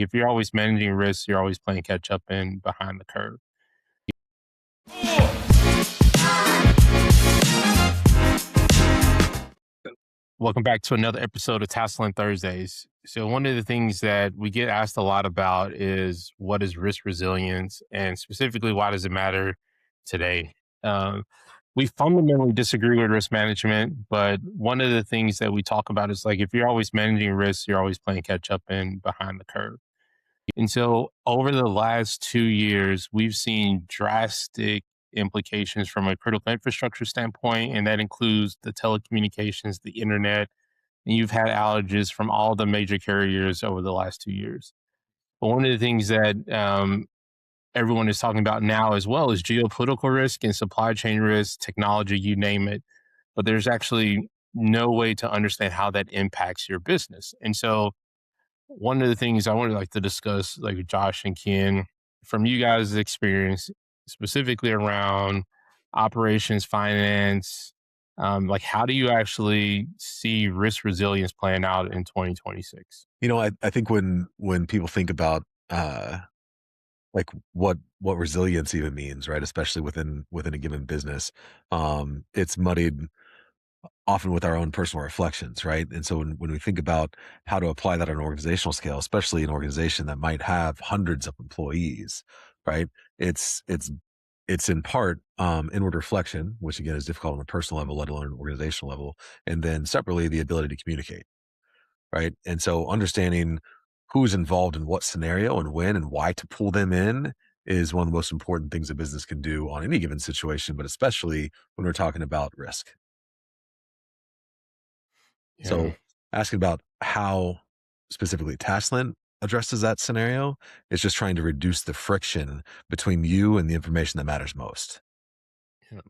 If you're always managing risks, you're always playing catch up and behind the curve. Welcome back to another episode of Tacilent Thursdays. So one of the things that we get asked a lot about is what is risk resilience, and specifically, why does it matter today? Um, we fundamentally disagree with risk management, but one of the things that we talk about is like if you're always managing risks, you're always playing catch up and behind the curve. And so over the last 2 years, we've seen drastic implications from a critical infrastructure standpoint, and that includes the telecommunications, the internet, and you've had outages from all the major carriers over the last 2 years. But one of the things that everyone is talking about now as well is geopolitical risk and supply chain risk, technology, you name it. But there's actually no way to understand how that impacts your business. And so one of the things I would like to discuss, like Josh and Ken, from you guys' experience, specifically around operations, finance, like how do you actually see risk resilience playing out in 2026? I think when people think about like what resilience even means, right? Especially within a given business, it's muddied often with our own personal reflections, right? And so when we think about how to apply that on an organizational scale, especially an organization that might have hundreds of employees, right? It's in part inward reflection, which again is difficult on a personal level, let alone an organizational level, and then separately the ability to communicate, right? And so understanding who's involved in what scenario and when and why to pull them in is one of the most important things a business can do on any given situation, but especially when we're talking about risk. Yeah. So asking about how specifically Taslint addresses that scenario is just trying to reduce the friction between you and the information that matters most. Yeah.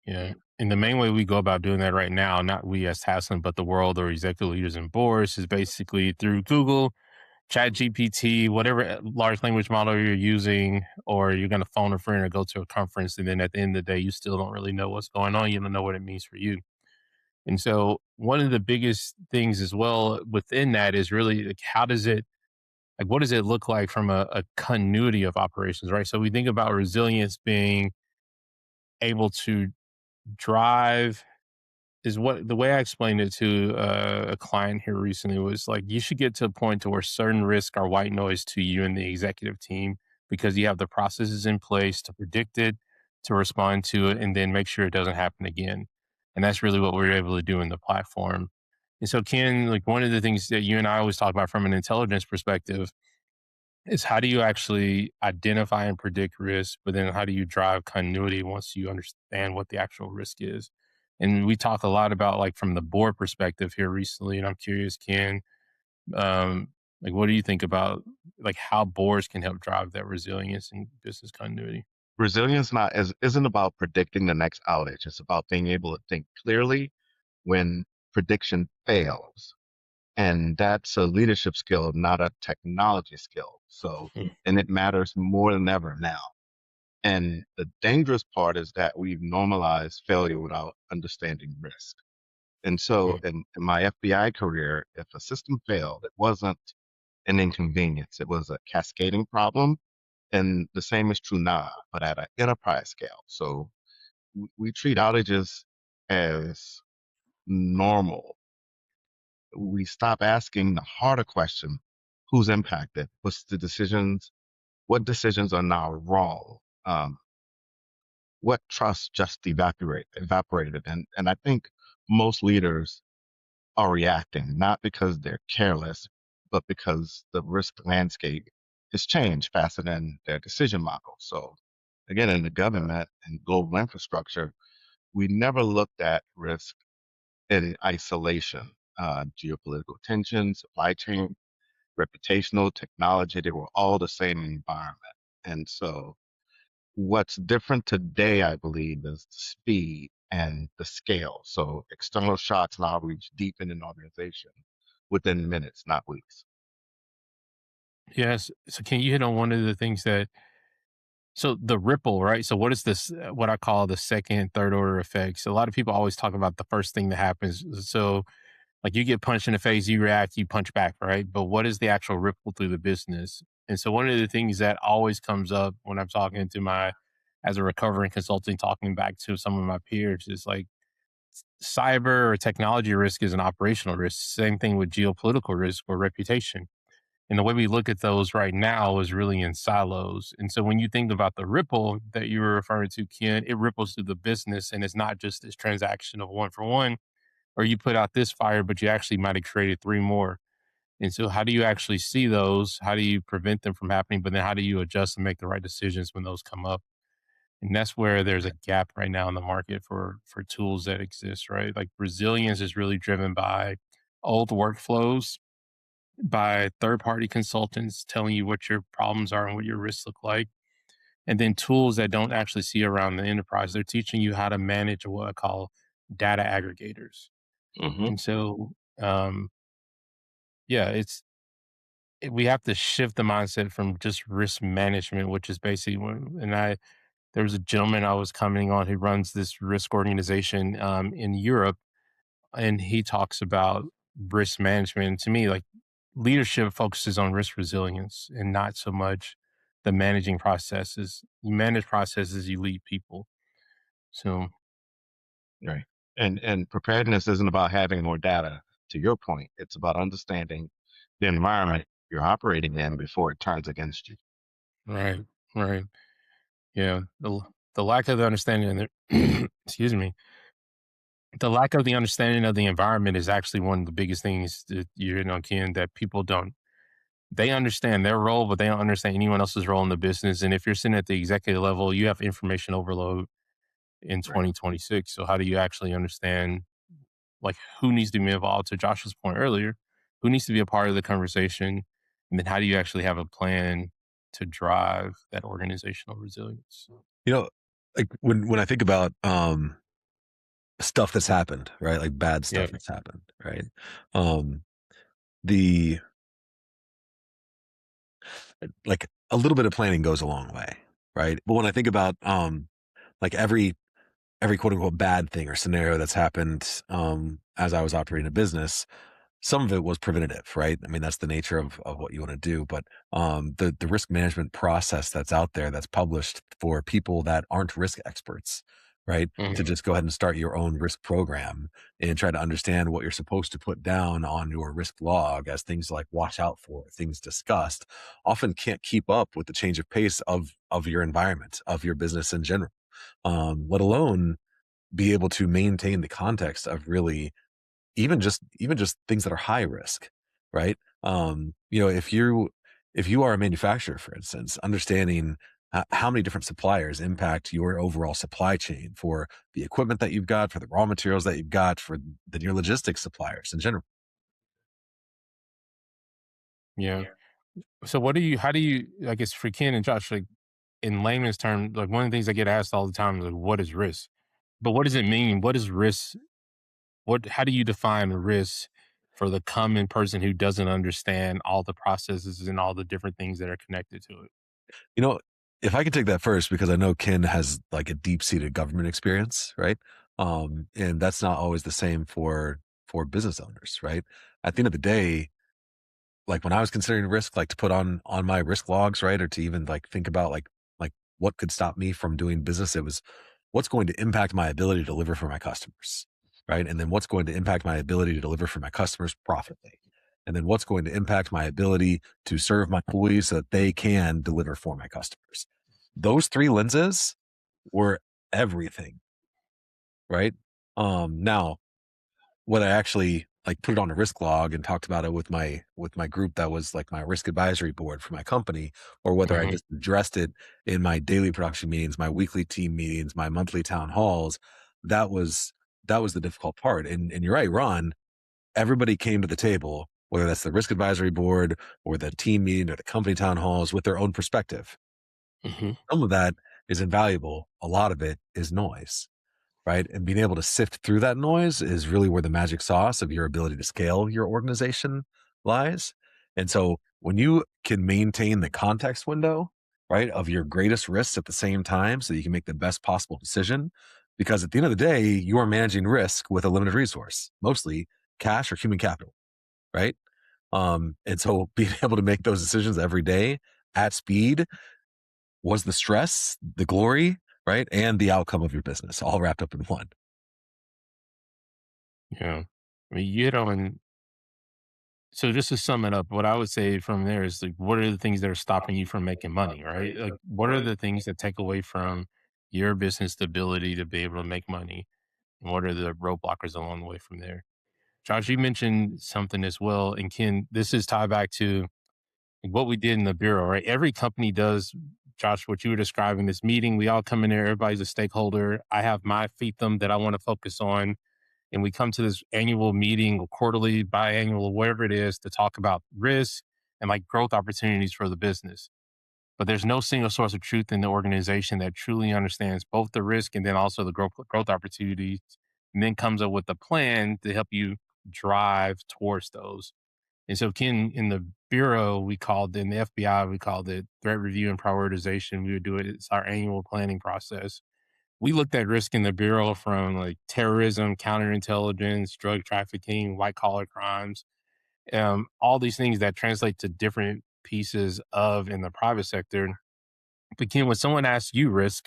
Yeah. And the main way we go about doing that right now, not we as Taslim, but the world or executive leaders and boards, is basically through Google, Chat GPT, whatever large language model you're using, or you're going to phone a friend or go to a conference. And then at the end of the day, you still don't really know what's going on. You don't know what it means for you. And so one of the biggest things as well within that is really like, how does it, like, what does it look like from a continuity of operations, right? So we think about resilience being able to drive is what the way I explained it to a client here recently was like, you should get to a point to where certain risks are white noise to you and the executive team because you have the processes in place to predict it, to respond to it, and then make sure it doesn't happen again. And that's really what we're able to do in the platform. And so, Ken, like one of the things that you and I always talk about from an intelligence perspective is how do you actually identify and predict risk, but then how do you drive continuity once you understand what the actual risk is? And we talk a lot about like from the board perspective here recently, and I'm curious, Ken, um, like what do you think about like how boards can help drive that resilience and business continuity? Resilience isn't about predicting the next outage. It's about being able to think clearly when prediction fails. And that's a leadership skill, not a technology skill. So, Mm. and it matters more than ever now. And the dangerous part is that we've normalized failure without understanding risk. And so Mm. in my FBI career, if a system failed, it wasn't an inconvenience. It was a cascading problem. And the same is true now, but at an enterprise scale. So we treat outages as normal. We stop asking the harder question, who's impacted? What decisions are now wrong? What trust just evaporated? And I think most leaders are reacting, not because they're careless, but because the risk landscape has changed faster than their decision model. So again, in the government and global infrastructure, we never looked at risk in isolation. Geopolitical tension, supply chain, reputational, technology, they were all the same environment. And so what's different today, I believe, is the speed and the scale. So external shocks now reach deep in an organization within minutes, not weeks. Yes. So can you hit on one of the things that so the ripple, right? So what is this? What I call the second, third order effects. A lot of people always talk about the first thing that happens. So Like you get punched in the face, you react, you punch back, right? But what is the actual ripple through the business? And so one of the things that always comes up when I'm talking to my, as a recovering consultant, talking back to some of my peers is like cyber or technology risk is an operational risk. Same thing with geopolitical risk or reputation. And the way we look at those right now is really in silos. And so when you think about the ripple that you were referring to, Ken, it ripples through the business and it's not just this transaction of one for one, or you put out this fire, but you actually might have created three more. And so how do you actually see those? How do you prevent them from happening? But then how do you adjust and make the right decisions when those come up? And that's where there's a gap right now in the market for tools that exist, right? Like resilience is really driven by old workflows, by third party consultants telling you what your problems are and what your risks look like. And then tools that don't actually see around the enterprise. They're teaching you how to manage what I call data aggregators. Hmm. And so, yeah, we have to shift the mindset from just risk management, which is basically there was a gentleman I was commenting on who runs this risk organization in Europe, and he talks about risk management. And to me, like leadership focuses on risk resilience and not so much the managing processes. You manage processes, you lead people. So, Right. And preparedness isn't about having more data. To your point, it's about understanding the environment you're operating in before it turns against you. right, right. Yeah. The lack of the understanding, of the, excuse me, the lack of the understanding of the environment is actually one of the biggest things that you know, Ken, that people don't. They understand their role, but they don't understand anyone else's role in the business. And if you're sitting at the executive level, you have information overload in Right. 2026. So how do you actually understand like who needs to be involved? To Josh's point earlier, who needs to be a part of the conversation, and then how do you actually have a plan to drive that organizational resilience? You know, like when I think about stuff that's happened, right? Like bad Yeah. stuff that's happened, right? Um the like a little bit of planning goes a long way, right? But when I think about like every quote unquote bad thing or scenario that's happened as I was operating a business, some of it was preventative, right? I mean, that's the nature of what you want to do. But the risk management process that's out there that's published for people that aren't risk experts, right? To Mhm. just go ahead and start your own risk program and try to understand what you're supposed to put down on your risk log as things like watch out for, things discussed, often can't keep up with the change of pace of your environment, of your business in general. Let alone be able to maintain the context of really even just things that are high risk, right? If you are a manufacturer, for instance, understanding how many different suppliers impact your overall supply chain for the equipment that you've got, for the raw materials that you've got, for your logistics suppliers in general. Yeah. So how do you, I guess for Ken and Josh, like in layman's terms, like one of the things I get asked all the time is like, what is risk? But what does it mean? What is risk? How do you define risk for the common person who doesn't understand all the processes and all the different things that are connected to it? You know, if I could take that first, because I know Ken has like a deep seated government experience, right? And that's not always the same for business owners, right? At the end of the day, like when I was considering risk, like to put on my risk logs, right? Or to even like think about like what could stop me from doing business, it was what's going to impact my ability to deliver for my customers, right? And then what's going to impact my ability to deliver for my customers profitably. And then what's going to impact my ability to serve my employees so that they can deliver for my customers. Those three lenses were everything, right? Now what I actually like put it on a risk log and talked about it with my group that was like my risk advisory board for my company, or whether I Mhm. just addressed it in my daily production meetings, my weekly team meetings, my monthly town halls, that was that was the difficult part. And you're right, Ron, everybody came to the table, whether that's the risk advisory board or the team meeting or the company town halls with their own perspective. Mhm. Some of that is invaluable. A lot of it is noise, right? And being able to sift through that noise is really where the magic sauce of your ability to scale your organization lies. And so when you can maintain the context window, right, of your greatest risks at the same time so you can make the best possible decision, because at the end of the day, you are managing risk with a limited resource, mostly cash or human capital, right? And so being able to make those decisions every day at speed was the stress, the glory, right? And the outcome of your business all wrapped up in one. Yeah. I mean, you hit on so just to sum it up, what I would say from there is like, what are the things that are stopping you from making money, right? Like, what are the things that take away from your business ability to be able to make money? And what are the roadblockers along the way from there? Josh, you mentioned something as well. And Ken, this is tied back to like what we did in the bureau, right? Every company does, Josh, what you were describing this meeting. We all come in there, everybody's a stakeholder. I have my them that I want to focus on, and we come to this annual meeting or quarterly, biannual, whatever it is, to talk about risk and like growth opportunities for the business. But there's no single source of truth in the organization that truly understands both the risk and then also the growth opportunities, and then comes up with a plan to help you drive towards those. And so, Ken, in the bureau, we called in the FBI, we called it threat review and prioritization. We would do it. It's our annual planning process. We looked at risk in the bureau from like terrorism, counterintelligence, drug trafficking, white collar crimes, all these things that translate to different pieces of in the private sector. But Ken, when someone asks you risk,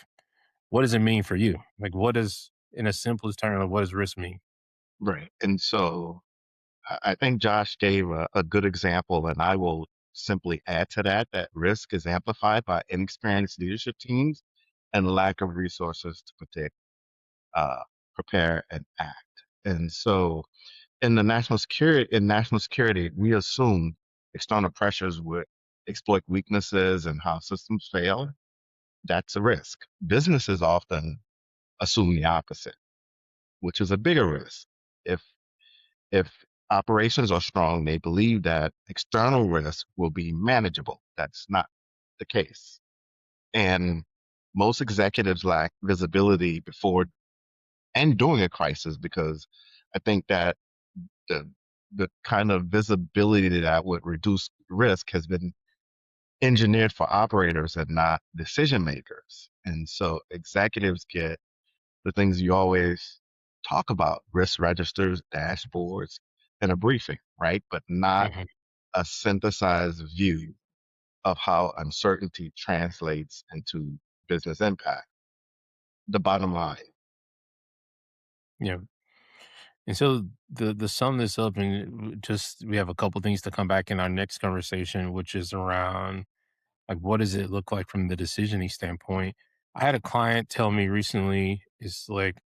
what does it mean for you? Like, what does, in a simplest term, like, what does risk mean? Right. And so I think Josh gave a good example, and I will simply add to that that risk is amplified by inexperienced leadership teams and lack of resources to predict, uh, prepare, and act. And so in national security, we assume external pressures would exploit weaknesses and how systems fail. That's a risk. Businesses often assume the opposite, which is a bigger risk. If if operations are strong, they believe that external risk will be manageable. That's not the case. And most executives lack visibility before and during a crisis because I think that the the kind of visibility that would reduce risk has been engineered for operators and not decision makers. And so executives get the things you always talk about: risk registers, dashboards, and a briefing, right? But not Mhm. a synthesized view of how uncertainty translates into business impact. The bottom line. Yeah. And so the sum this up and just we have a couple things to come back in our next conversation, which is around like what does it look like from the decisioning standpoint? I had a client tell me recently is like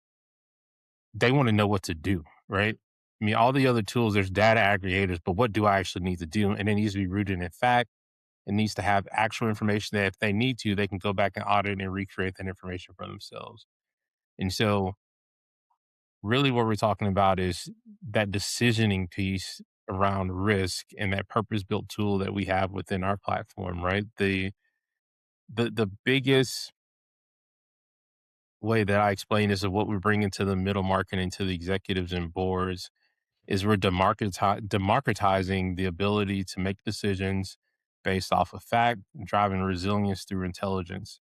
they want to know what to do, right? I mean, all the other tools, there's data aggregators, but what do I actually need to do? And it needs to be rooted in fact. It needs to have actual information that if they need to, they can go back and audit and recreate that information for themselves. And so really what we're talking about is that decisioning piece around risk and that purpose built tool that we have within our platform, right? The biggest way that I explain this of what we bring into the middle market and to the executives and boards is we're democratizing the ability to make decisions based off of fact, driving resilience through intelligence.